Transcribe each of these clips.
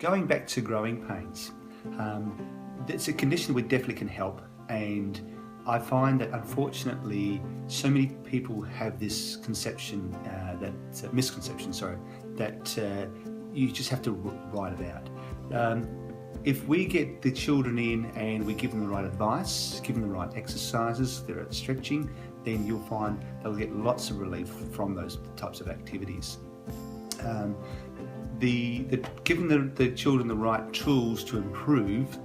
Going back to growing pains, it's a condition we definitely can help, and I find that unfortunately so many people have this misconception that you just have to write it out. If we get the children in and we give them the right advice, give them the right exercises, the right stretching, then you'll find they'll get lots of relief from those types of activities. Giving the children the right tools to improve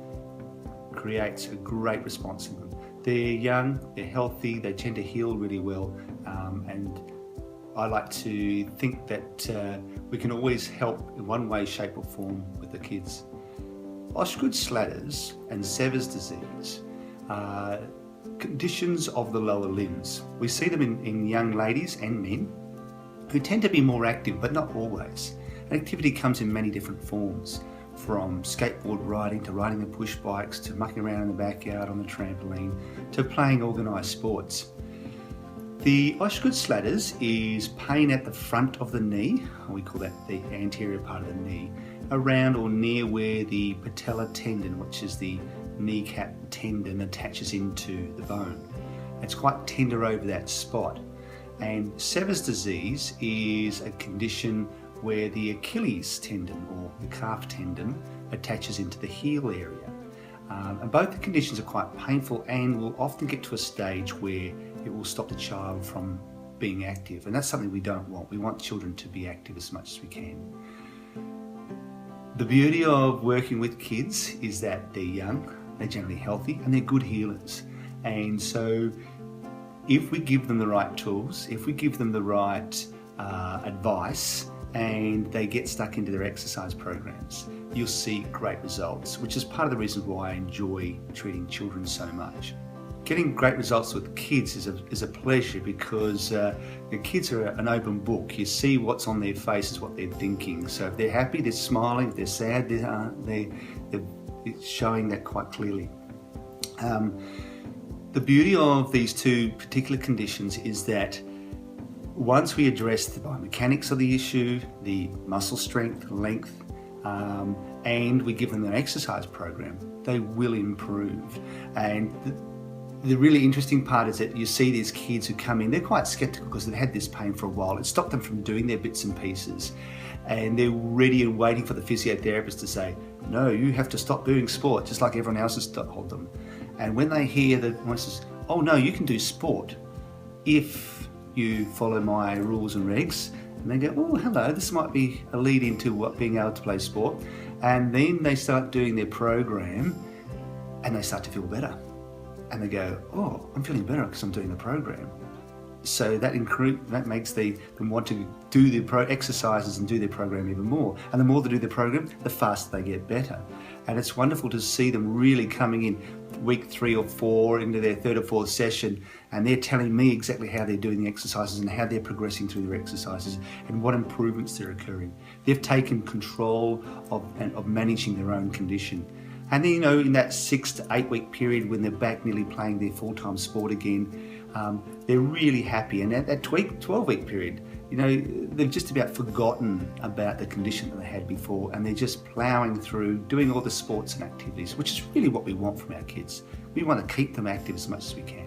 creates a great response in them. They're young, they're healthy, they tend to heal really well, and I like to think that we can always help in one way, shape or form with the kids. Osgood-Schlatter's and Sever's disease are conditions of the lower limbs. We see them in young ladies and men who tend to be more active, but not always. Activity comes in many different forms, from skateboard riding to riding the push bikes to mucking around in the backyard on the trampoline to playing organised sports. The Osgood-Schlatter's is pain at the front of the knee, we call that the anterior part of the knee, around or near where the patella tendon, which is the kneecap tendon, attaches into the bone. It's quite tender over that spot. And Sever's disease is a condition where the Achilles tendon or the calf tendon attaches into the heel area. And both the conditions are quite painful and will often get to a stage where it will stop the child from being active. And that's something we don't want. We want children to be active as much as we can. The beauty of working with kids is that they're young, they're generally healthy, and they're good healers. And so if we give them the right tools, if we give them the right advice, and they get stuck into their exercise programs, you'll see great results, which is part of the reason why I enjoy treating children so much. Getting great results with kids is a pleasure because the kids are an open book. You see what's on their faces, what they're thinking. So if they're happy, they're smiling. If they're sad, they're showing that quite clearly. The beauty of these two particular conditions is that once we address the biomechanics of the issue, the muscle strength, length, and we give them an exercise program, they will improve. And the really interesting part is that you see these kids who come in, they're quite skeptical because they've had this pain for a while. It stopped them from doing their bits and pieces. And they're ready and waiting for the physiotherapist to say, no, you have to stop doing sport, just like everyone else has told them. And when they hear the voices, oh no, you can do sport if you follow my rules and regs, and they go, oh hello, this might be a lead into being able to play sport. And then they start doing their program and they start to feel better. And they go, oh, I'm feeling better because I'm doing the program. So that makes them want to do their exercises and do their program even more. And the more they do the program, the faster they get better. And it's wonderful to see them really coming in week 3 or 4 into their 3rd or 4th session, and they're telling me exactly how they're doing the exercises and how they're progressing through their exercises and what improvements they're occurring. They've taken control of managing their own condition. And then, in that 6 to 8 week period when they're back nearly playing their full-time sport again, they're really happy. And at that 12-week period, they've just about forgotten about the condition that they had before, and they're just ploughing through, doing all the sports and activities, which is really what we want from our kids. We want to keep them active as much as we can.